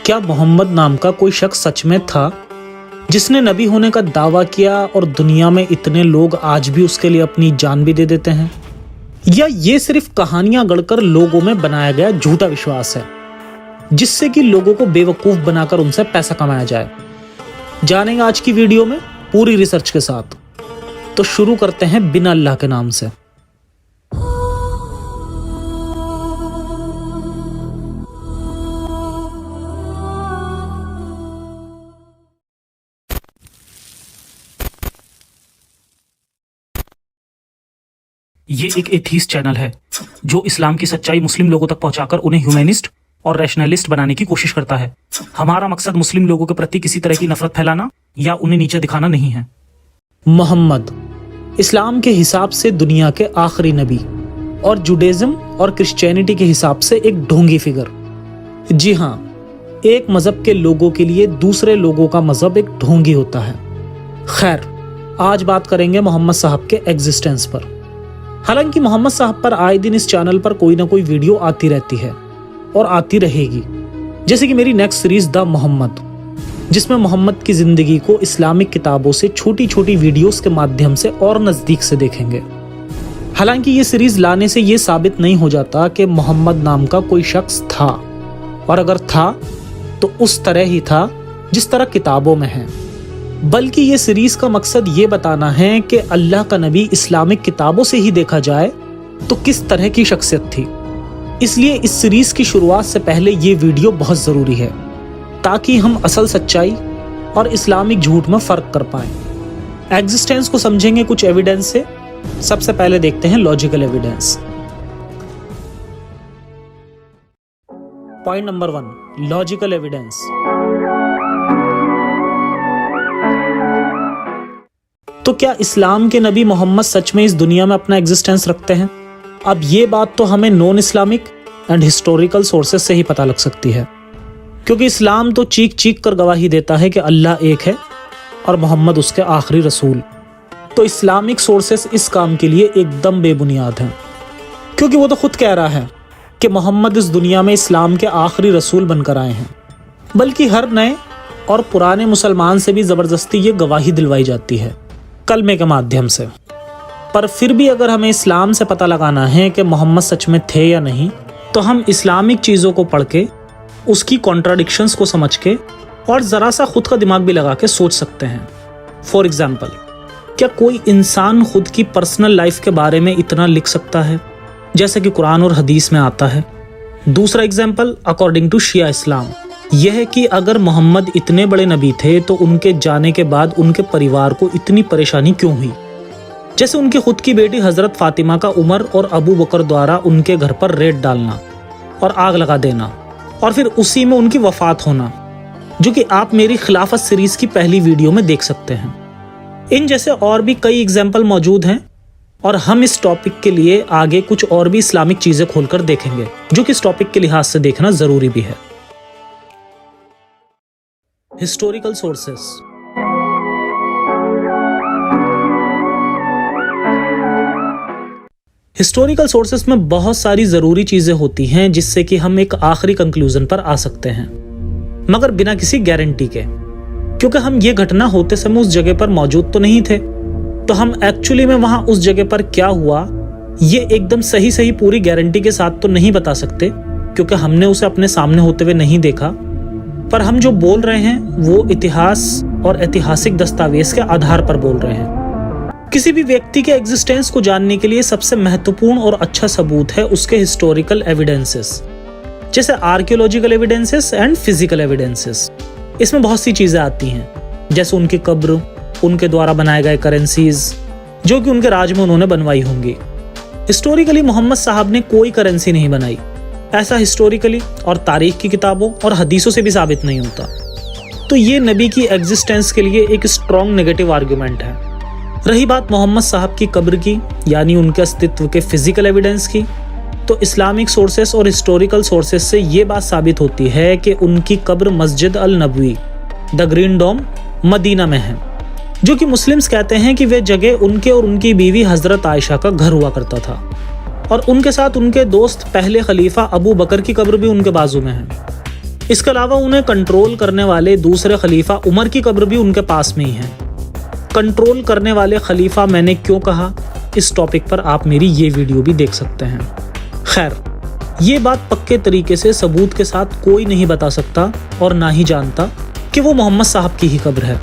क्या मोहम्मद नाम का कोई शख्स सच में था जिसने नबी होने का दावा किया और दुनिया में इतने लोग आज भी उसके लिए अपनी जान भी दे देते हैं? या ये सिर्फ कहानियां गढ़कर लोगों में बनाया गया झूठा विश्वास है जिससे कि लोगों को बेवकूफ बनाकर उनसे पैसा कमाया जाए? जानेंगे आज की वीडियो में पूरी रिसर्च के साथ। तो शुरू करते हैं बिना अल्लाह के नाम से। ये एक एथीस्ट चैनल है जो इस्लाम की सच्चाई मुस्लिम लोगों तक पहुंचाकर उन्हें ह्यूमैनिस्ट और रैशनलिस्ट बनाने की कोशिश करता है। हमारा मकसद मुस्लिम लोगों के प्रति किसी तरह की नफरत फैलाना या उन्हें नीचे दिखाना नहीं है। मोहम्मद इस्लाम के हिसाब से दुनिया के आखिरी नबी और जुडाइज्म और क्रिश्चियनिटी के हिसाब से एक ढोंगी फिगर। जी हाँ, एक मजहब के लोगों के लिए दूसरे लोगों का मजहब एक ढोंगी होता है। खैर, आज बात करेंगे मोहम्मद साहब के एग्जिस्टेंस पर। हालांकि मोहम्मद साहब पर आए दिन इस चैनल पर कोई ना कोई वीडियो आती रहती है और आती रहेगी, जैसे कि मेरी नेक्स्ट सीरीज द मोहम्मद, जिसमें मोहम्मद की जिंदगी को इस्लामिक किताबों से छोटी छोटी वीडियोस के माध्यम से और नजदीक से देखेंगे। हालांकि ये सीरीज लाने से ये साबित नहीं हो जाता कि मोहम्मद नाम का कोई शख्स था, और अगर था तो उस तरह ही था जिस तरह किताबों में है, बल्कि ये सीरीज का मकसद ये बताना है कि अल्लाह का नबी इस्लामिक किताबों से ही देखा जाए तो किस तरह की शख्सियत थी। इसलिए इस सीरीज की शुरुआत से पहले ये वीडियो बहुत ज़रूरी है ताकि हम असल सच्चाई और इस्लामिक झूठ में फ़र्क कर पाएं। एग्जिस्टेंस को समझेंगे कुछ एविडेंस से। सबसे पहले देखते हैं logical evidence. Point number 1, logical evidence. तो क्या इस्लाम के नबी मोहम्मद सच में इस दुनिया में अपना एग्जिस्टेंस रखते हैं? अब ये बात तो हमें non Islamic and historical sources से ही पता लग सकती है, क्योंकि इस्लाम तो चीख चीख कर गवाही देता है कि अल्लाह एक है और मोहम्मद उसके आखिरी रसूल। तो इस्लामिक सोर्सेस इस काम के लिए एकदम बेबुनियाद हैं, क्योंकि वो तो खुद कह रहा है कि मोहम्मद इस दुनिया में इस्लाम के आखिरी रसूल बनकर आए हैं। बल्कि हर नए और पुराने मुसलमान से भी ज़बरदस्ती ये गवाही दिलवाई जाती है कलमे के माध्यम से। पर फिर भी अगर हमें इस्लाम से पता लगाना है कि मोहम्मद सच में थे या नहीं, तो हम इस्लामिक चीज़ों को पढ़ के, उसकी कॉन्ट्राडिक्शंस को समझ के और ज़रा सा खुद का दिमाग भी लगा के सोच सकते हैं। फॉर एग्जाम्पल, क्या कोई इंसान खुद की पर्सनल लाइफ के बारे में इतना लिख सकता है जैसे कि कुरान और हदीस में आता है? दूसरा एग्जाम्पल, अकॉर्डिंग टू शिया इस्लाम, यह है कि अगर मोहम्मद इतने बड़े नबी थे तो उनके जाने के बाद उनके परिवार को इतनी परेशानी क्यों हुई? जैसे उनकी खुद की बेटी हजरत फातिमा का उमर और अबू बकर द्वारा उनके घर पर रेत डालना और आग लगा देना और फिर उसी में उनकी वफात होना, जो कि आप मेरी खिलाफत सीरीज की पहली वीडियो में देख सकते हैं। इन जैसे और भी कई एग्जाम्पल मौजूद हैं, और हम इस टॉपिक के लिए आगे कुछ और भी इस्लामिक चीजें खोलकर देखेंगे, जो कि इस टॉपिक के लिहाज से देखना जरूरी भी है। Historical sources. हिस्टोरिकल सोर्सेस में बहुत सारी जरूरी चीजें होती हैं जिससे कि हम एक आखिरी कंक्लूजन पर आ सकते हैं, मगर बिना किसी गारंटी के, क्योंकि हम ये घटना होते समय उस जगह पर मौजूद तो नहीं थे। तो हम एक्चुअली में वहां उस जगह पर क्या हुआ ये एकदम सही पूरी गारंटी के साथ तो नहीं बता सकते, क्योंकि हमने उसे अपने सामने होते हुए नहीं देखा। पर हम जो बोल रहे हैं वो इतिहास और ऐतिहासिक दस्तावेज के आधार पर बोल रहे हैं। किसी भी व्यक्ति के एग्जिस्टेंस को जानने के लिए सबसे महत्वपूर्ण और अच्छा सबूत है उसके हिस्टोरिकल एविडेंसेस, जैसे archaeological evidences and physical evidences. इसमें बहुत सी चीजें आती हैं, जैसे उनकी कब्र, उनके द्वारा बनाए गए करेंसीज जो कि उनके राज में उन्होंने बनवाई होंगी। हिस्टोरिकली मोहम्मद साहब ने कोई करेंसी नहीं बनाई, ऐसा हिस्टोरिकली और तारीख की किताबों और हदीसों से भी साबित नहीं होता। तो ये नबी की एग्जिस्टेंस के लिए एक स्ट्रॉन्ग नेगेटिव आर्गुमेंट है। रही बात मोहम्मद साहब की कब्र की, यानी उनके अस्तित्व के फिजिकल एविडेंस की, तो इस्लामिक सोर्सेस और हिस्टोरिकल सोर्सेस से ये बात साबित होती है कि उनकी कब्र मस्जिद अल नबवी, द ग्रीन डोम, मदीना में है, जो कि मुस्लिम्स कहते हैं कि वे जगह उनके और उनकी बीवी हजरत आयशा का घर हुआ करता था, और उनके साथ उनके दोस्त पहले खलीफा अबू बकर की कब्र भी उनके बाजू में है। इसके अलावा उन्हें कंट्रोल करने वाले दूसरे खलीफा उमर की कब्र भी उनके पास में ही है। कंट्रोल करने वाले खलीफा मैंने क्यों कहा, इस टॉपिक पर आप मेरी ये वीडियो भी देख सकते हैं। खैर, ये बात पक्के तरीके से सबूत के साथ कोई नहीं बता सकता और ना ही जानता कि वो मोहम्मद साहब की ही कब्र है।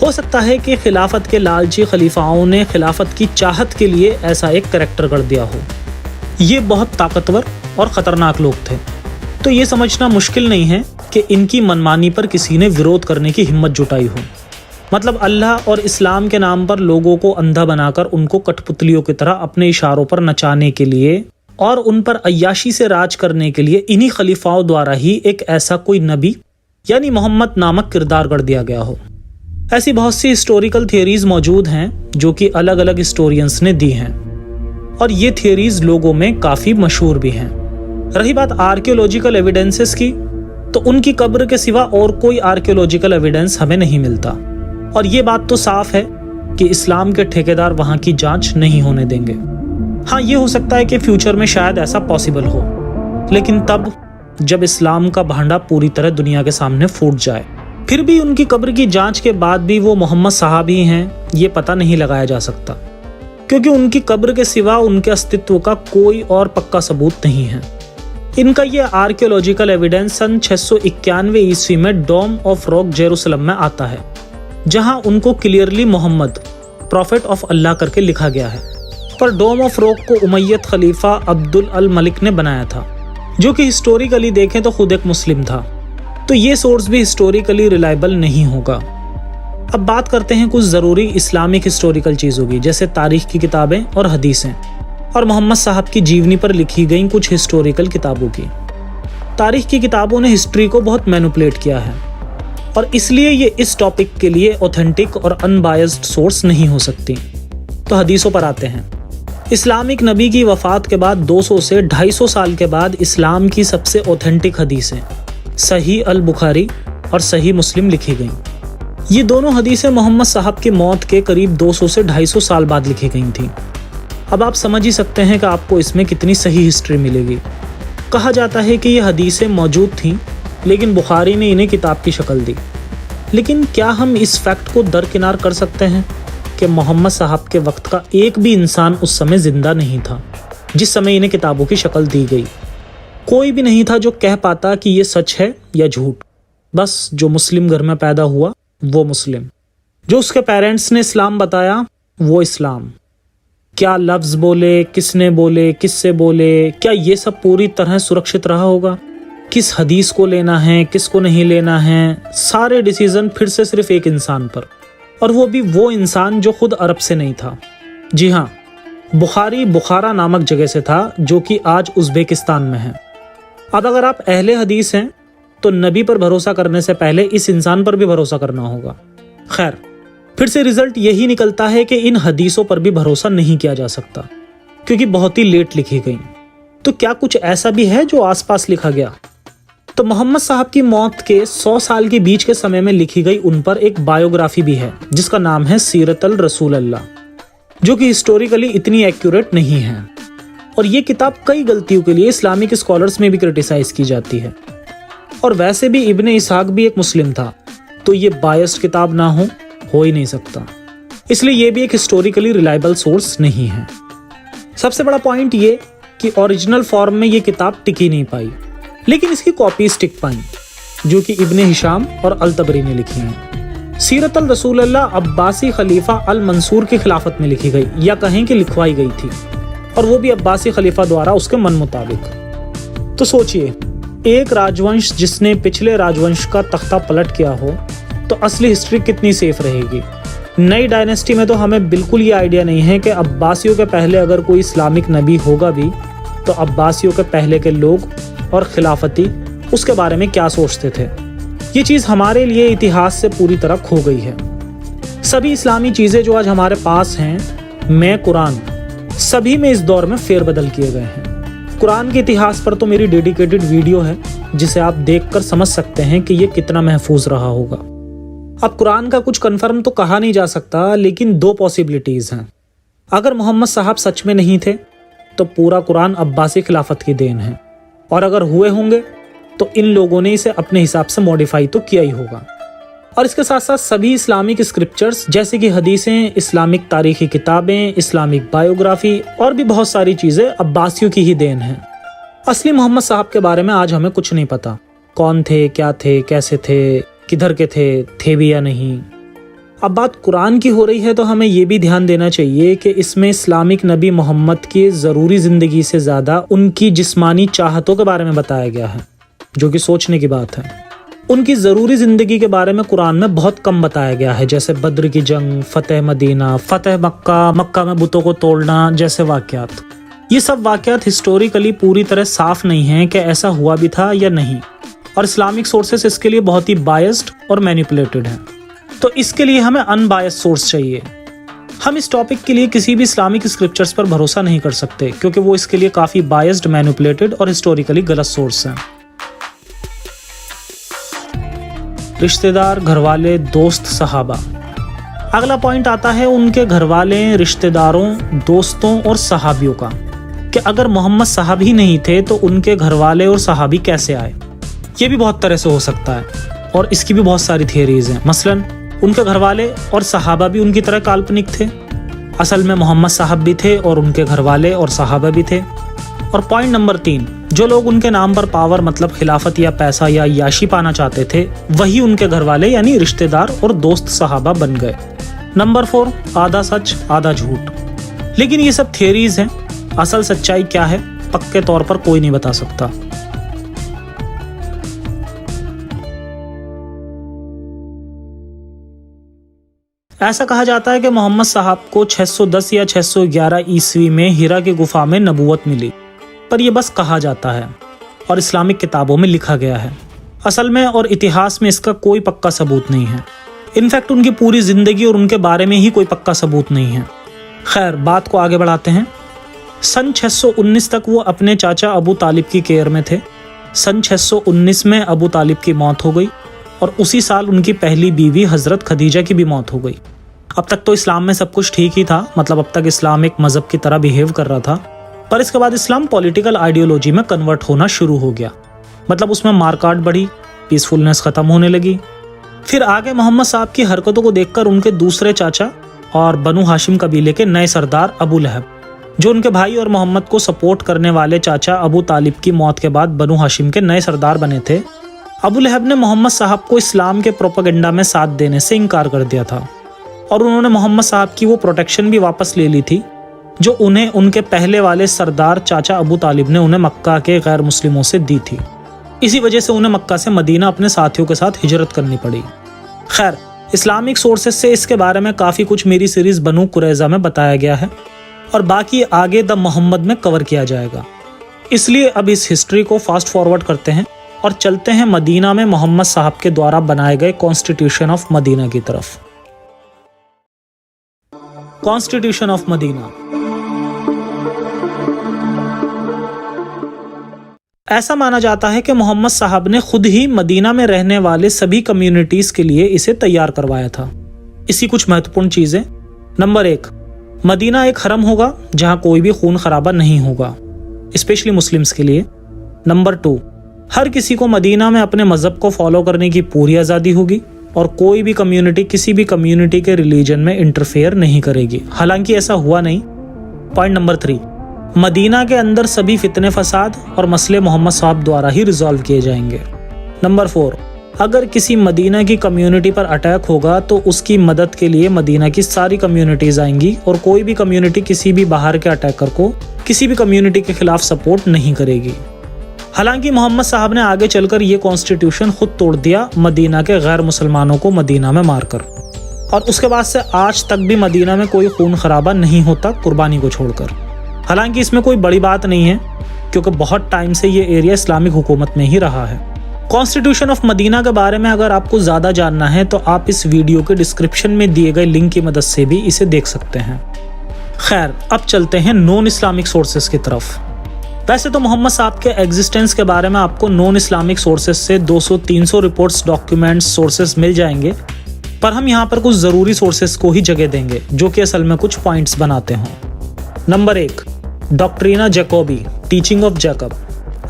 हो सकता है कि खिलाफत के लालची खलीफाओं ने खिलाफत की चाहत के लिए ऐसा एक करैक्टर कर दिया हो। ये बहुत ताकतवर और ख़तरनाक लोग थे, तो ये समझना मुश्किल नहीं है कि इनकी मनमानी पर किसी ने विरोध करने की हिम्मत जुटाई हो। मतलब अल्लाह और इस्लाम के नाम पर लोगों को अंधा बनाकर उनको कठपुतलियों की तरह अपने इशारों पर नचाने के लिए और उन पर अय्याशी से राज करने के लिए इन्हीं खलीफाओं द्वारा ही एक ऐसा कोई नबी यानी मोहम्मद नामक किरदार गढ़ दिया गया हो। ऐसी बहुत सी हिस्टोरिकल थियरीज मौजूद हैं जो कि अलग अलग हिस्टोरियंस ने दी हैं, और ये थियरीज लोगों में काफ़ी मशहूर भी हैं। रही बात आर्कियोलॉजिकल एविडेंसेस की, तो उनकी कब्र के सिवा और कोई आर्कियोलॉजिकल एविडेंस हमें नहीं मिलता, और ये बात तो साफ है कि इस्लाम के ठेकेदार वहाँ की जांच नहीं होने देंगे। हाँ, ये हो सकता है कि फ्यूचर में शायद ऐसा पॉसिबल हो, लेकिन तब जब इस्लाम का भांडा पूरी तरह दुनिया के सामने फूट जाए। फिर भी उनकी कब्र की जांच के बाद भी वो मोहम्मद साहब ही हैं, ये पता नहीं लगाया जा सकता, क्योंकि उनकी कब्र के सिवा उनके अस्तित्व का कोई और पक्का सबूत नहीं है। इनका ये आर्कियोलॉजिकल एविडेंस सन 691 ईस्वी में डोम ऑफ रॉक जेरूसलम में आता है, जहां उनको क्लियरली मोहम्मद प्रॉफिट ऑफ अल्लाह करके लिखा गया है। पर डोम ऑफ रॉक को उमैयद खलीफा अब्दुल अल मलिक ने बनाया था, जो कि हिस्टोरिकली देखें तो खुद एक मुस्लिम था, तो ये सोर्स भी हिस्टोरिकली रिलायबल नहीं होगा। अब बात करते हैं कुछ ज़रूरी इस्लामिक हिस्टोरिकल चीज़ों की, जैसे तारीख की किताबें और हदीसें, और मोहम्मद साहब की जीवनी पर लिखी गई कुछ हिस्टोरिकल किताबों की। तारीख की किताबों ने हिस्ट्री को बहुत मैनिपुलेट किया है, और इसलिए ये इस टॉपिक के लिए ऑथेंटिक और अनबायस्ड सोर्स नहीं हो सकती। तो हदीसों पर आते हैं। इस्लामिक नबी की वफ़ात के बाद 200 से 250 साल के बाद इस्लाम की सबसे ऑथेंटिक हदीसें सही अल बुखारी और सही मुस्लिम लिखी गईं। ये दोनों हदीसें मोहम्मद साहब की मौत के करीब 200 से 250 साल बाद लिखी गई थीं। अब आप समझ ही सकते हैं कि आपको इसमें कितनी सही हिस्ट्री मिलेगी। कहा जाता है कि ये हदीसें मौजूद थीं, लेकिन बुखारी ने इन्हें किताब की शक्ल दी। लेकिन क्या हम इस फैक्ट को दरकिनार कर सकते हैं कि मोहम्मद साहब के वक्त का एक भी इंसान उस समय ज़िंदा नहीं था जिस समय इन्हें किताबों की शक्ल दी गई। कोई भी नहीं था जो कह पाता कि ये सच है या झूठ। बस जो मुस्लिम घर में पैदा हुआ वो मुस्लिम, जो उसके पेरेंट्स ने इस्लाम बताया वो इस्लाम। क्या लफ्ज़ बोले, किसने बोले, किससे बोले, क्या ये सब पूरी तरह सुरक्षित रहा होगा? किस हदीस को लेना है, किसको नहीं लेना है, सारे डिसीजन फिर से सिर्फ एक इंसान पर, और वो भी वो इंसान जो खुद अरब से नहीं था। जी हाँ, बुखारी बुखारा नामक जगह से था, जो कि आज उज़्बेकिस्तान में है। अब अगर आप अहले हदीस हैं तो नबी पर भरोसा करने से पहले इस इंसान पर भी भरोसा करना होगा। खैर, फिर से रिजल्ट यही निकलता है कि इन हदीसों पर भी भरोसा नहीं किया जा सकता, क्योंकि बहुत ही लेट लिखी गई। तो क्या कुछ ऐसा भी है जो आसपास लिखा गया? तो मोहम्मद साहब की मौत के 100 साल के बीच के समय में लिखी गई उन पर एक बायोग्राफी भी है, जिसका नाम है सीरत अल रसूल अल्लाह, जो कि हिस्टोरिकली इतनी एक्यूरेट नहीं है। और ये किताब कई गलतियों के लिए इस्लामिक स्कॉलर्स में भी क्रिटिसाइज की जाती है। और वैसे भी इब्ने इसाक भी एक मुस्लिम था, तो ये बायस्ड किताब ना हो ही नहीं सकता। इसलिए ये भी एक हिस्टोरिकली रिलायबल सोर्स नहीं है। सबसे बड़ा पॉइंट ये कि ओरिजिनल फॉर्म में ये किताब टिकी नहीं पाई, लेकिन इसकी कॉपीज टिक पाई, जो कि इब्ने हिशाम और अल तबरी ने लिखी हैं। सीरत अल रसूल अल्लाह अब्बासी खलीफा अल मंसूर की खिलाफत में लिखी गई, या कहें कि लिखवाई गई थी, और वो भी अब्बासी खलीफा द्वारा उसके मन मुताबिक। तो सोचिए, एक राजवंश जिसने पिछले राजवंश का तख्ता पलट किया हो, तो असली हिस्ट्री कितनी सेफ रहेगी। नई डायनेस्टी में तो हमें बिल्कुल ये आइडिया नहीं है कि अब्बासियों के पहले अगर कोई इस्लामिक नबी होगा भी, तो अब्बासियों के पहले के लोग और खिलाफती उसके बारे में क्या सोचते थे। ये चीज़ हमारे लिए इतिहास से पूरी तरह खो गई है। सभी इस्लामी चीज़ें जो आज हमारे पास हैं, मैं कुरान, सभी में इस दौर में फेरबदल किए गए हैं। कुरान के इतिहास पर तो मेरी डेडिकेटेड वीडियो है, जिसे आप देखकर समझ सकते हैं कि ये कितना महफूज रहा होगा। अब कुरान का कुछ कंफर्म तो कहा नहीं जा सकता, लेकिन 2 पॉसिबिलिटीज़ हैं। अगर मोहम्मद साहब सच में नहीं थे, तो पूरा कुरान अब्बासी खिलाफत की देन है, और अगर हुए होंगे तो इन लोगों ने इसे अपने हिसाब से मॉडिफाई तो किया ही होगा। और इसके साथ साथ सभी इस्लामिक स्क्रिप्चर्स जैसे कि हदीसें, इस्लामिक तारीखी किताबें, इस्लामिक बायोग्राफी और भी बहुत सारी चीज़ें अब्बासियों की ही देन हैं। असली मोहम्मद साहब के बारे में आज हमें कुछ नहीं पता। कौन थे, क्या थे, कैसे थे, किधर के थे भी या नहीं। अब बात कुरान की हो रही है तो हमें ये भी ध्यान देना चाहिए कि इसमें इस्लामिक नबी मोहम्मद की ज़रूरी ज़िंदगी से ज़्यादा उनकी जिस्मानी चाहतों के बारे में बताया गया है, जो कि सोचने की बात है। उनकी ज़रूरी ज़िंदगी के बारे में कुरान में बहुत कम बताया गया है, जैसे बद्र की जंग, फतेह मदीना, फतेह मक्का, मक्का में बुतों को तोड़ना जैसे वाक़यात। ये सब वाक़यात हिस्टोरिकली पूरी तरह साफ नहीं हैं कि ऐसा हुआ भी था या नहीं, और इस्लामिक सोर्सेस इसके लिए बहुत ही बायस्ड और मैनिपुलेटेड हैं। तो इसके लिए हमें अनबायस्ड सोर्स चाहिए। हम इस टॉपिक के लिए किसी भी इस्लामिक स्क्रिप्चर्स पर भरोसा नहीं कर सकते, क्योंकि वो इसके लिए काफ़ी बायस्ड, मैनिपुलेटेड और हिस्टोरिकली गलत सोर्स हैं। रिश्तेदार, घरवाले, दोस्त, सहाबा। अगला पॉइंट आता है उनके घरवाले, रिश्तेदारों, दोस्तों और सहाबियों का, कि अगर मोहम्मद साहब ही नहीं थे तो उनके घरवाले और सहाबी कैसे आए। ये भी बहुत तरह से हो सकता है और इसकी भी बहुत सारी थियरीज हैं। मसलन उनके घरवाले और सहाबा भी उनकी तरह काल्पनिक थे। असल में मोहम्मद साहब भी थे और उनके घरवाले और सहाबा भी थे। और पॉइंट नंबर 3, जो लोग उनके नाम पर पावर मतलब खिलाफत या पैसा या याशी पाना चाहते थे, वही उनके घरवाले यानी रिश्तेदार और दोस्त सहाबा बन गए। नंबर 4, आधा सच आधा झूठ। लेकिन ये सब थियरीज हैं, असल सच्चाई क्या है पक्के तौर पर कोई नहीं बता सकता। ऐसा कहा जाता है कि मोहम्मद साहब को 610 या 611 ईस्वी में हिरा की गुफा में नबूवत मिली, पर यह बस कहा जाता है और इस्लामिक किताबों में लिखा गया है। असल में और इतिहास में इसका कोई पक्का सबूत नहीं है। इनफैक्ट उनकी पूरी जिंदगी और उनके बारे में ही कोई पक्का सबूत नहीं है। खैर, बात को आगे बढ़ाते हैं। सन 619 तक वो अपने चाचा अबू तालिब की केयर में थे। सन 619 में अबू तालिब की मौत हो गई और उसी साल उनकी पहली बीवी हज़रत खदीजा की भी मौत हो गई। अब तक तो इस्लाम में सब कुछ ठीक ही था, मतलब अब तक इस्लाम एक मज़हब की तरह बिहेव कर रहा था, पर इसके बाद इस्लाम पॉलिटिकल आइडियोलॉजी में कन्वर्ट होना शुरू हो गया। मतलब उसमें मारकाट बढ़ी, पीसफुलनेस ख़त्म होने लगी। फिर आगे मोहम्मद साहब की हरकतों को देखकर उनके दूसरे चाचा और बनु हाशिम कबीले के नए सरदार अबू लहब, जो उनके भाई और मोहम्मद को सपोर्ट करने वाले चाचा अबू तालिब की मौत के बाद बनु हाशिम के नए सरदार बने थे, अबू लहब ने मोहम्मद साहब को इस्लाम के प्रोपेगेंडा में साथ देने से इनकार कर दिया था और उन्होंने मोहम्मद साहब की वो प्रोटेक्शन भी वापस ले ली थी जो उन्हें उनके पहले वाले सरदार चाचा अबू तालिब ने उन्हें मक्का के गैर मुस्लिमों से दी थी। इसी वजह से उन्हें मक्का से मदीना अपने साथियों के साथ हिजरत करनी पड़ी। खैर, इस्लामिक सोर्सेज से इसके बारे में काफ़ी कुछ मेरी सीरीज़ बनु कुरैज़ा में बताया गया है और बाकी आगे द मोहम्मद में कवर किया जाएगा। इसलिए अब इस हिस्ट्री को फास्ट फॉरवर्ड करते हैं और चलते हैं मदीना में मोहम्मद साहब के द्वारा बनाए गए कॉन्स्टिट्यूशन ऑफ मदीना की तरफ। Constitution of Medina. ऐसा माना जाता है कि मोहम्मद साहब ने खुद ही मदीना में रहने वाले सभी कम्युनिटीज के लिए इसे तैयार करवाया था। इसकी कुछ महत्वपूर्ण चीजें। नंबर 1, मदीना एक हरम होगा जहां कोई भी खून खराबा नहीं होगा, स्पेशली मुस्लिम्स के लिए। नंबर 2, हर किसी को मदीना में अपने मजहब को फॉलो करने की पूरी आज़ादी होगी और कोई भी कम्युनिटी किसी भी कम्युनिटी के रिलीजन में इंटरफेयर नहीं करेगी। हालांकि ऐसा हुआ नहीं। पॉइंट नंबर 3, मदीना के अंदर सभी फितने फसाद और मसले मोहम्मद साहब द्वारा ही रिजॉल्व किए जाएंगे। नंबर 4, अगर किसी मदीना की कम्युनिटी पर अटैक होगा तो उसकी मदद के लिए मदीना की सारी कम्युनिटीज आएंगी और कोई भी कम्युनिटी किसी भी बाहर के अटैकर को किसी भी कम्युनिटी के खिलाफ सपोर्ट नहीं करेगी। हालांकि मोहम्मद साहब ने आगे चलकर ये कॉन्स्टिट्यूशन खुद तोड़ दिया मदीना के गैर मुसलमानों को मदीना में मारकर, और उसके बाद से आज तक भी मदीना में कोई खून खराबा नहीं होता कुर्बानी को छोड़कर। हालांकि इसमें कोई बड़ी बात नहीं है क्योंकि बहुत टाइम से ये एरिया इस्लामिक हुकूमत में ही रहा है। कॉन्स्टिट्यूशन ऑफ मदीना के बारे में अगर आपको ज़्यादा जानना है तो आप इस वीडियो के डिस्क्रिप्शन में दिए गए लिंक की मदद से भी इसे देख सकते हैं। खैर, अब चलते हैं नॉन इस्लामिक सोर्सेज की तरफ। वैसे तो मोहम्मद साहब के एग्जिस्टेंस के बारे में आपको नॉन इस्लामिक सोर्सेज से 200-300 रिपोर्ट्स, डॉक्यूमेंट्स, सोर्सेज मिल जाएंगे, पर हम यहाँ पर कुछ ज़रूरी सोर्सेज को ही जगह देंगे जो कि असल में कुछ पॉइंट्स बनाते हों। Number 1, Doctrina Jacobi, teaching of Jacob.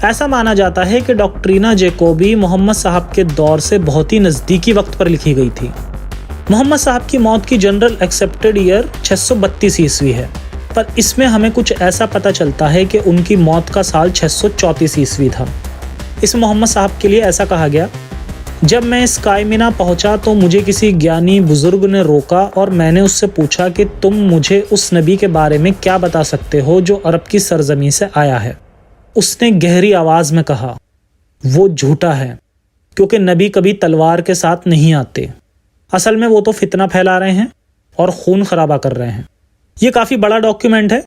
ऐसा माना जाता है कि डॉक्ट्रिना जैकोबी मोहम्मद साहब के दौर से बहुत ही नज़दीकी वक्त पर लिखी गई थी। मोहम्मद साहब की मौत की जनरल एक्सेप्टेड ईयर 632 ईस्वी है, पर इसमें हमें कुछ ऐसा पता चलता है कि उनकी मौत का साल 634 ईस्वी था। इसमें मोहम्मद साहब के लिए ऐसा कहा गया, जब मैं इस कायमिना पहुंचा तो मुझे किसी ज्ञानी बुजुर्ग ने रोका और मैंने उससे पूछा कि तुम मुझे उस नबी के बारे में क्या बता सकते हो जो अरब की सरजमी से आया है। उसने गहरी आवाज़ में कहा, वो झूठा है, क्योंकि नबी कभी तलवार के साथ नहीं आते। असल में वो तो फितना फैला रहे हैं और खून खराबा कर रहे हैं। ये काफ़ी बड़ा डॉक्यूमेंट है,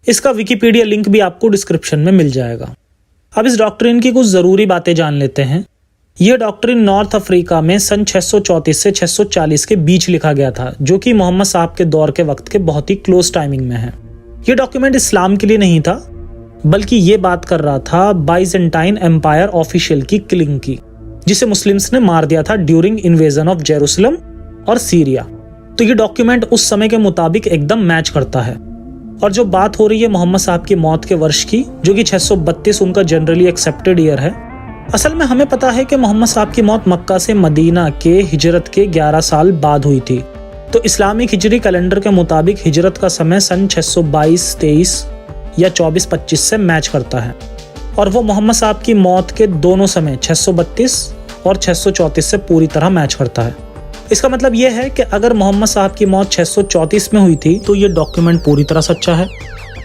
इसका विकिपीडिया लिंक भी आपको डिस्क्रिप्शन में मिल जाएगा। अब इस डॉक्ट्रिन की कुछ ज़रूरी बातें जान लेते हैं। यह डॉक्ट्रिन नॉर्थ अफ्रीका में सन 634 से 640 के बीच लिखा गया था, जो कि मोहम्मद साहब के दौर के वक्त के बहुत ही क्लोज टाइमिंग में है। यह डॉक्यूमेंट इस्लाम के लिए नहीं था, बल्कि ये बात कर रहा था बाइजेंटाइन एम्पायर ऑफिशियल की किलिंग की, जिसे मुस्लिम्स ने मार दिया था ड्यूरिंग इन्वेजन ऑफ जेरूसलम और सीरिया। तो ये डॉक्यूमेंट उस समय के मुताबिक एकदम मैच करता है। और जो बात हो रही है मोहम्मद साहब की मौत के वर्ष की, जो कि 632 उनका जनरली एक्सेप्टेड ईयर है, असल में हमें पता है कि मोहम्मद साहब की मौत मक्का से मदीना के हिजरत के 11 साल बाद हुई थी। तो इस्लामिक हिजरी कैलेंडर के मुताबिक हिजरत का समय सन 622-23 या 24-25 से मैच करता है, और वो मोहम्मद साहब की मौत के दोनों समय 632 और 634 से पूरी तरह मैच करता है। इसका मतलब ये है कि अगर मोहम्मद साहब की मौत 634 में हुई थी तो ये डॉक्यूमेंट पूरी तरह सच्चा है।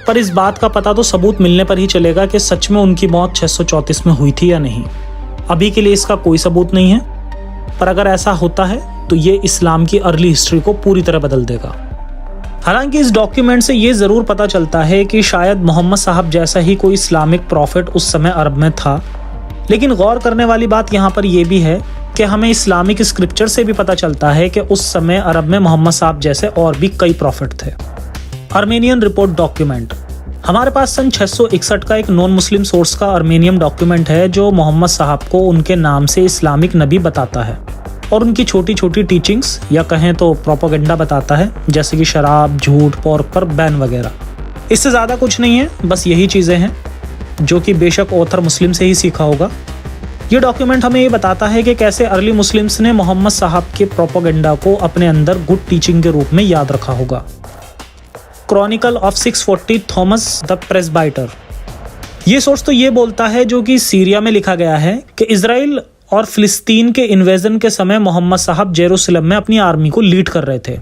पर इस बात का पता तो सबूत मिलने पर ही चलेगा कि सच में उनकी मौत 634 में हुई थी या नहीं। अभी के लिए इसका कोई सबूत नहीं है, पर अगर ऐसा होता है तो ये इस्लाम की अर्ली हिस्ट्री को पूरी तरह बदल देगा। हालांकि इस डॉक्यूमेंट से ये ज़रूर पता चलता है कि शायद मोहम्मद साहब जैसा ही कोई इस्लामिक प्रॉफिट उस समय अरब में था। लेकिन गौर करने वाली बात यहाँ पर यह भी है कि हमें इस्लामिक स्क्रिप्चर से भी पता चलता है कि उस समय अरब में मोहम्मद साहब जैसे और भी कई प्रॉफिट थे। आर्मेनियन रिपोर्ट डॉक्यूमेंट, हमारे पास सन 661 का एक नॉन मुस्लिम सोर्स का आर्मेनियन डॉक्यूमेंट है जो मोहम्मद साहब को उनके नाम से इस्लामिक नबी बताता है और उनकी छोटी छोटी टीचिंग्स या कहें तो प्रोपोगेंडा बताता है, जैसे कि शराब, झूठ, पोर्क पर बैन वगैरह। इससे ज़्यादा कुछ नहीं है, बस यही चीज़ें हैं जो कि बेशक ऑथर मुस्लिम से ही सीखा होगा। ये डॉक्यूमेंट हमें ये बताता है कि कैसे अर्ली मुस्लिम्स ने मोहम्मद साहब के प्रोपोगेंडा को अपने अंदर गुड टीचिंग के रूप में याद रखा होगा। क्रॉनिकल ऑफ 640 थॉमस द प्रेस्बाइटर, ये सोर्स तो ये बोलता है, जो कि सीरिया में लिखा गया है, कि इजराइल और फिलिस्तीन के इन्वेजन के समय मोहम्मद साहब जेरूसलम में अपनी आर्मी को लीड कर रहे थे,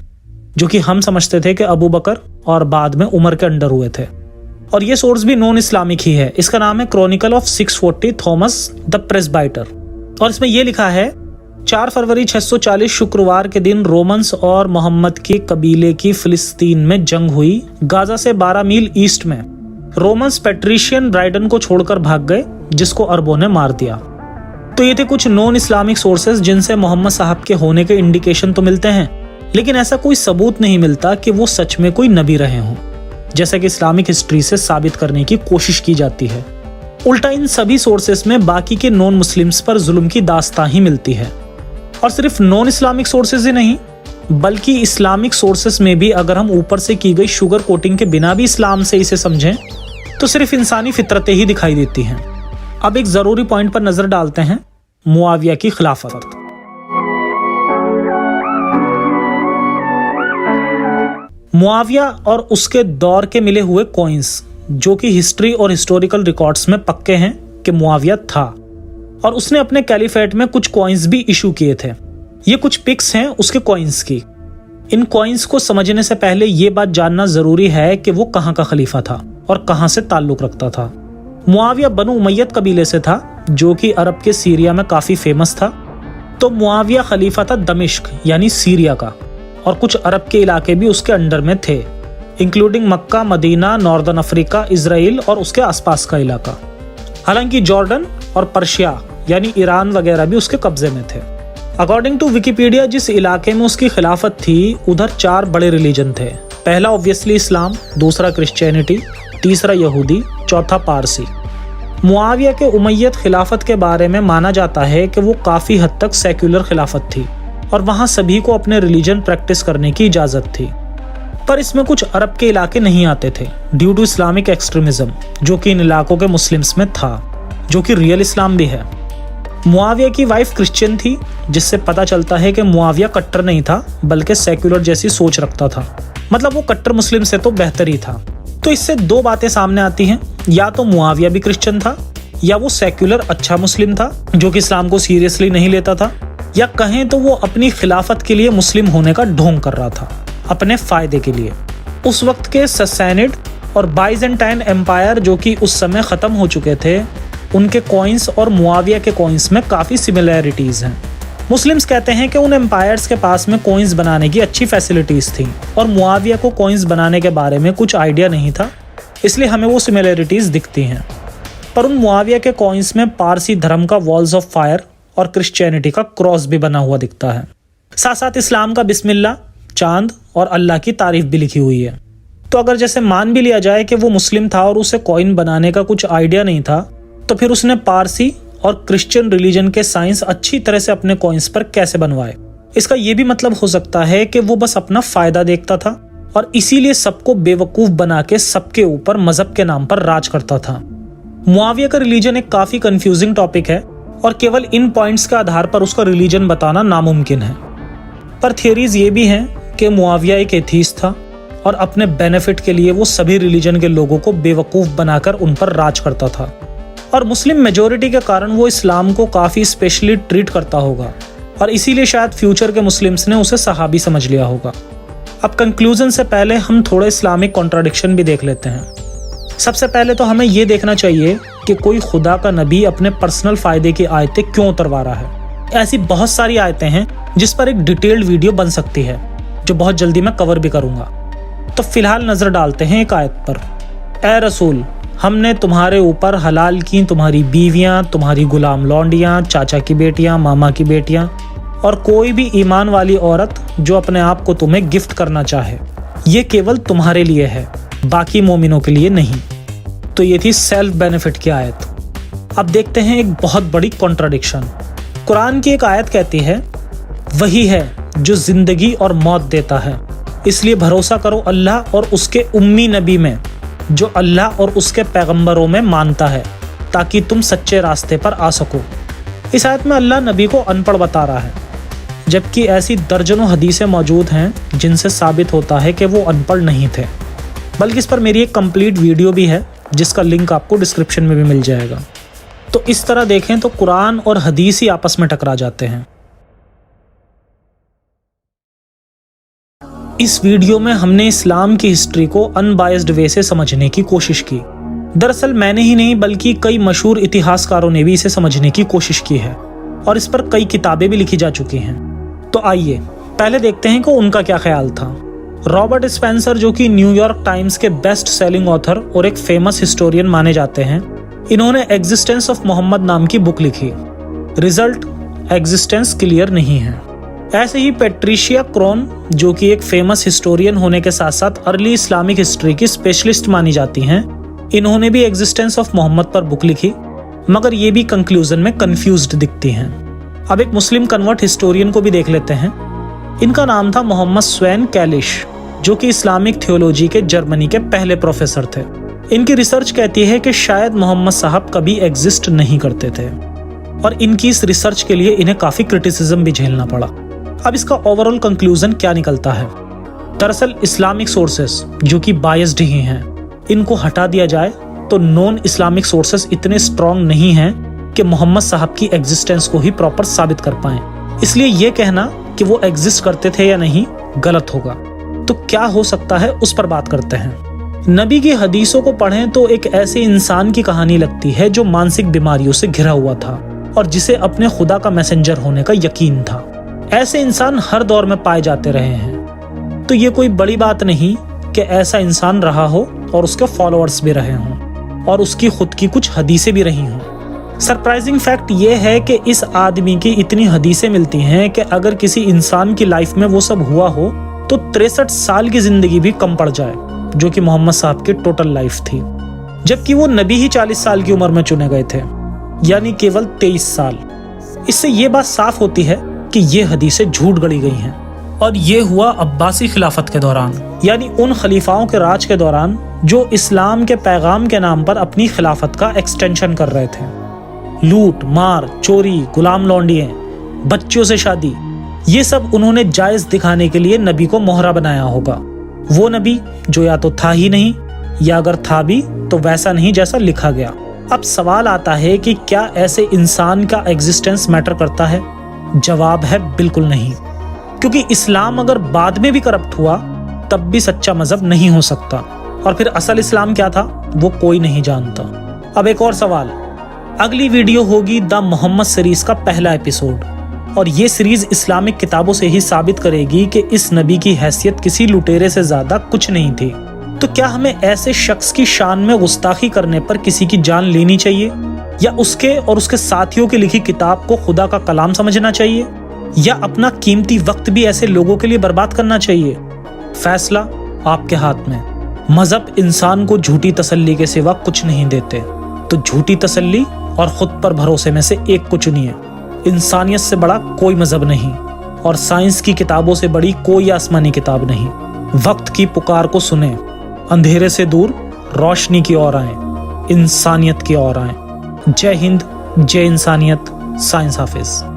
जो कि हम समझते थे कि अबू बकर और बाद में उमर के अंडर हुए थे। और ये सोर्स भी नॉन इस्लामिक ही है। इसका नाम है क्रॉनिकल ऑफ 640 थॉमस द प्रेस्बाइटर, और इसमें यह लिखा है 4 फरवरी 640 शुक्रवार के दिन रोमन्स और मोहम्मद के कबीले की फिलिस्तीन में जंग हुई। गाजा से 12 मील ईस्ट में रोमन्स पेट्रिशियन ब्राइडन को छोड़कर भाग गए, जिसको अरबों ने मार दिया। तो ये थे कुछ नॉन इस्लामिक सोर्सेज जिनसे मोहम्मद साहब के होने के इंडिकेशन तो मिलते हैं, लेकिन ऐसा कोई सबूत नहीं मिलता कि वो सच में कोई नबी रहे हों, जैसा कि इस्लामिक हिस्ट्री से साबित करने की कोशिश की जाती है। उल्टा इन सभी सोर्सेस में बाकी के नॉन मुस्लिम्स पर जुल्म की दास्तां ही मिलती है। और सिर्फ नॉन इस्लामिक सोर्सेज ही नहीं, बल्कि इस्लामिक सोर्सेस में भी अगर हम ऊपर से की गई शुगर कोटिंग के बिना भी इस्लाम से इसे समझें तो सिर्फ इंसानी फितरतें ही दिखाई देती हैं। अब एक ज़रूरी पॉइंट पर नज़र डालते हैं, मुआविया की खिलाफत। मुआविया और उसके दौर के मिले हुए कॉइन्स, जो कि हिस्ट्री और हिस्टोरिकल रिकॉर्ड्स में पक्के हैं कि मुआविया था, और उसने अपने कैलिफेट में कुछ कॉइन्स भी इशू किए थे। ये कुछ पिक्स हैं उसके कॉइन्स की। इन कॉइन्स को समझने से पहले ये बात जानना जरूरी है कि वो कहाँ का खलीफा था और कहाँ से ताल्लुक रखता था। मुआविया बनु उमय्यद कबीले से था, जो कि अरब के सीरिया में काफ़ी फेमस था। तो मुआविया खलीफा था दमिश्क यानी सीरिया का, और कुछ अरब के इलाके भी उसके अंडर में थे, इंक्लूडिंग मक्का, मदीना, नॉर्दर्न अफ्रीका, इजराइल और उसके आसपास का इलाका। हालांकि जॉर्डन और पर्शिया यानी ईरान वगैरह भी उसके कब्जे में थे। अकॉर्डिंग टू विकिपीडिया, जिस इलाके में उसकी खिलाफत थी उधर 4 बड़े रिलीजन थे। पहला ऑब्वियसली इस्लाम, दूसरा क्रिश्चियनिटी, तीसरा यहूदी, चौथा पारसी। मुआविया के उमय्यद खिलाफत के बारे में माना जाता है कि वो काफ़ी हद तक सेक्युलर खिलाफत थी और वहाँ सभी को अपने रिलीजन प्रैक्टिस करने की इजाज़त थी। पर इसमें कुछ अरब के इलाके नहीं आते थे ड्यू टू इस्लामिक एक्सट्रीमिज्म, जो कि इन इलाकों के मुस्लिम्स में था। जो कि रियल इस्लाम भी है। मुआविया की वाइफ क्रिश्चियन थी, जिससे पता चलता है कि मुआविया कट्टर नहीं था बल्कि सेक्युलर जैसी सोच रखता था। मतलब वो कट्टर मुस्लिम से तो बेहतर ही था। तो इससे दो बातें सामने आती हैं, या तो मुआविया भी क्रिश्चियन था, या वो सेक्युलर अच्छा मुस्लिम था जो कि इस्लाम को सीरियसली नहीं लेता था, या कहें तो वो अपनी खिलाफत के लिए मुस्लिम होने का ढोंग कर रहा था अपने फायदे के लिए। उस वक्त के ससैनिड और बाइजेंटाइन एम्पायर जो कि उस समय ख़त्म हो चुके थे, उनके कॉइन्स और मुआविया के कॉइन्स में काफ़ी सिमिलैरिटीज़ हैं। मुस्लिम्स कहते हैं कि उन एम्पायर्स के पास में कॉइन्स बनाने की अच्छी फैसिलिटीज़ थी और मुआविया को कॉइन्स बनाने के बारे में कुछ आइडिया नहीं था, इसलिए हमें वो सिमिलैरिटीज़ दिखती हैं। पर उन मुआविया के कॉइन्स में पारसी धर्म का वॉल्स ऑफ फायर और क्रिश्चियनिटी का क्रॉस भी बना हुआ दिखता है। साथ साथ इस्लाम का बिस्मिल्लाह, चांद और अल्लाह की तारीफ भी लिखी हुई है। तो अगर जैसे मान भी लिया जाए कि वो मुस्लिम था और उसे कॉइन बनाने का कुछ आइडिया नहीं था, तो फिर उसने पारसी और क्रिश्चियन रिलीजन के साइंस अच्छी तरह से अपने कॉइन्स पर कैसे बनवाए। इसका ये भी मतलब हो सकता है कि वो बस अपना फायदा देखता था और इसीलिए सबको बेवकूफ बना के सबके ऊपर मजहब के नाम पर राज करता था। मुआविया का रिलीजन एक काफी कंफ्यूजिंग टॉपिक है और केवल इन पॉइंट्स के आधार पर उसका रिलीजन बताना नामुमकिन है। पर थियरीज ये भी हैं कि मुआविया एक एथीस्ट था और अपने बेनिफिट के लिए वो सभी रिलीजन के लोगों को बेवकूफ बनाकर उन पर राज करता था, और मुस्लिम मेजोरिटी के कारण वो इस्लाम को काफ़ी स्पेशली ट्रीट करता होगा और इसीलिए शायद फ्यूचर के मुस्लिम्स ने उसे सहाबी समझ लिया होगा। अब कंक्लूजन से पहले हम थोड़े इस्लामिक कॉन्ट्राडिक्शन भी देख लेते हैं। सबसे पहले तो हमें ये देखना चाहिए कि कोई खुदा का नबी अपने पर्सनल फ़ायदे की आयतें क्यों उतरवा रहा है। ऐसी बहुत सारी आयतें हैं जिस पर एक डिटेल्ड वीडियो बन सकती है, जो बहुत जल्दी मैं कवर भी करूँगा। तो फिलहाल नज़र डालते हैं एक आयत पर। ए रसूल, हमने तुम्हारे ऊपर हलाल की तुम्हारी बीवियां, तुम्हारी गुलाम लौंडियां, चाचा की बेटियां, मामा की बेटियां और कोई भी ईमान वाली औरत जो अपने आप को तुम्हें गिफ्ट करना चाहे, ये केवल तुम्हारे लिए है, बाकी मोमिनों के लिए नहीं। तो ये थी सेल्फ बेनिफिट की आयत। अब देखते हैं एक बहुत बड़ी कॉन्ट्राडिक्शन। कुरान की एक आयत कहती है, वही है जो जिंदगी और मौत देता है, इसलिए भरोसा करो अल्लाह और उसके उम्मी नबी में जो अल्लाह और उसके पैगंबरों में मानता है, ताकि तुम सच्चे रास्ते पर आ सको। इस आयत में अल्लाह नबी को अनपढ़ बता रहा है, जबकि ऐसी दर्जनों हदीसें मौजूद हैं जिनसे साबित होता है कि वो अनपढ़ नहीं थे। बल्कि इस पर मेरी एक कंप्लीट वीडियो भी है जिसका लिंक आपको डिस्क्रिप्शन में भी मिल जाएगा। तो इस तरह देखें तो कुरान और हदीस ही आपस में टकरा जाते हैं। इस वीडियो में हमने इस्लाम की हिस्ट्री को अनबायस्ड वे से समझने की कोशिश की। दरअसल मैंने ही नहीं बल्कि कई मशहूर इतिहासकारों ने भी इसे समझने की कोशिश की है और इस पर कई किताबें भी लिखी जा चुकी हैं। तो आइए पहले देखते हैं कि उनका क्या ख्याल था। रॉबर्ट स्पेंसर, जो कि न्यूयॉर्क टाइम्स के बेस्ट सेलिंग ऑथर और एक फेमस हिस्टोरियन माने जाते हैं, इन्होंने एग्जिस्टेंस ऑफ मोहम्मद नाम की बुक लिखी। रिजल्ट, एग्जिस्टेंस क्लियर नहीं है। ऐसे ही पेट्रिशिया क्रोन, जो कि एक फेमस हिस्टोरियन होने के साथ साथ अर्ली इस्लामिक हिस्ट्री की स्पेशलिस्ट मानी जाती हैं, इन्होंने भी एग्जिस्टेंस ऑफ मोहम्मद पर बुक लिखी, मगर ये भी कंक्लूजन में कंफ्यूज्ड दिखती हैं। अब एक मुस्लिम कन्वर्ट हिस्टोरियन को भी देख लेते हैं। इनका नाम था मोहम्मद स्वैन कैलिश, जो कि इस्लामिक थियोलॉजी के जर्मनी के पहले प्रोफेसर थे। इनकी रिसर्च कहती है कि शायद मोहम्मद साहब कभी एग्जिस्ट नहीं करते थे और इनकी इस रिसर्च के लिए इन्हें काफ़ी क्रिटिसिज्म भी झेलना पड़ा। अब इसका ओवरऑल कंक्लूजन क्या निकलता है? दरअसल इस्लामिक सोर्सेस जो कि बायस्ड ही हैं, इनको हटा दिया जाए तो नॉन इस्लामिक सोर्सेस इतने स्ट्रॉन्ग नहीं हैं कि मोहम्मद साहब की एग्जिस्टेंस को ही प्रॉपर साबित कर पाएं। इसलिए ये कहना कि वो एग्जिस्ट करते थे या नहीं गलत होगा। तो क्या हो सकता है उस पर बात करते हैं। नबी की हदीसों को पढ़ें तो एक ऐसे इंसान की कहानी लगती है जो मानसिक बीमारियों से घिरा हुआ था और जिसे अपने खुदा का मैसेंजर होने का यकीन था। ऐसे इंसान हर दौर में पाए जाते रहे हैं, तो ये कोई बड़ी बात नहीं कि ऐसा इंसान रहा हो और उसके फॉलोअर्स भी रहे हों और उसकी खुद की कुछ हदीसें भी रही हों। सरप्राइजिंग फैक्ट ये है कि इस आदमी की इतनी हदीसें मिलती हैं कि अगर किसी इंसान की लाइफ में वो सब हुआ हो तो 63 साल की जिंदगी भी कम पड़ जाए, जो कि मोहम्मद साहब की टोटल लाइफ थी, जबकि वो नबी ही 40 साल की उम्र में चुने गए थे, यानी केवल 23 साल। इससे ये बात साफ होती है कि ये हदीसें झूठ गढ़ी गई हैं और ये हुआ अब्बासी खिलाफत के दौरान, यानी उन खलीफाओं के राज के दौरान जो इस्लाम के पैगाम के नाम पर अपनी खिलाफत का एक्सटेंशन कर रहे थे। लूट मार, चोरी, गुलाम लौंडियां, बच्चों से शादी, ये सब उन्होंने जायज दिखाने के लिए नबी को मोहरा बनाया होगा। वो नबी जो या तो था ही नहीं, या अगर था भी तो वैसा नहीं जैसा लिखा गया। अब सवाल आता है कि क्या ऐसे इंसान का एग्जिस्टेंस मैटर करता है? जवाब है बिल्कुल नहीं, क्योंकि इस्लाम अगर बाद में भी करप्ट हुआ तब भी सच्चा मजहब नहीं हो सकता। और फिर असल इस्लाम क्या था वो कोई नहीं जानता। अब एक और सवाल, अगली वीडियो होगी द मोहम्मद सीरीज का पहला एपिसोड, और ये सीरीज इस्लामिक किताबों से ही साबित करेगी कि इस नबी की हैसियत किसी लुटेरे से ज्यादा कुछ नहीं थी। तो क्या हमें ऐसे शख्स की शान में गुस्ताखी करने पर किसी की जान लेनी चाहिए, या उसके और उसके साथियों की लिखी किताब को खुदा का कलाम समझना चाहिए, या अपना कीमती वक्त भी ऐसे लोगों के लिए बर्बाद करना चाहिए? फैसला आपके हाथ में। मजहब इंसान को झूठी तसल्ली के सिवा कुछ नहीं देते, तो झूठी तसल्ली और खुद पर भरोसे में से एक को चुनिए। इंसानियत से बड़ा कोई मजहब नहीं, और साइंस की किताबों से बड़ी कोई आसमानी किताब नहीं। वक्त की पुकार को सुने, अंधेरे से दूर रोशनी की ओर आए, इंसानियत की ओर आए। जय हिंद, जय इंसानियत। साइंस हाफिज।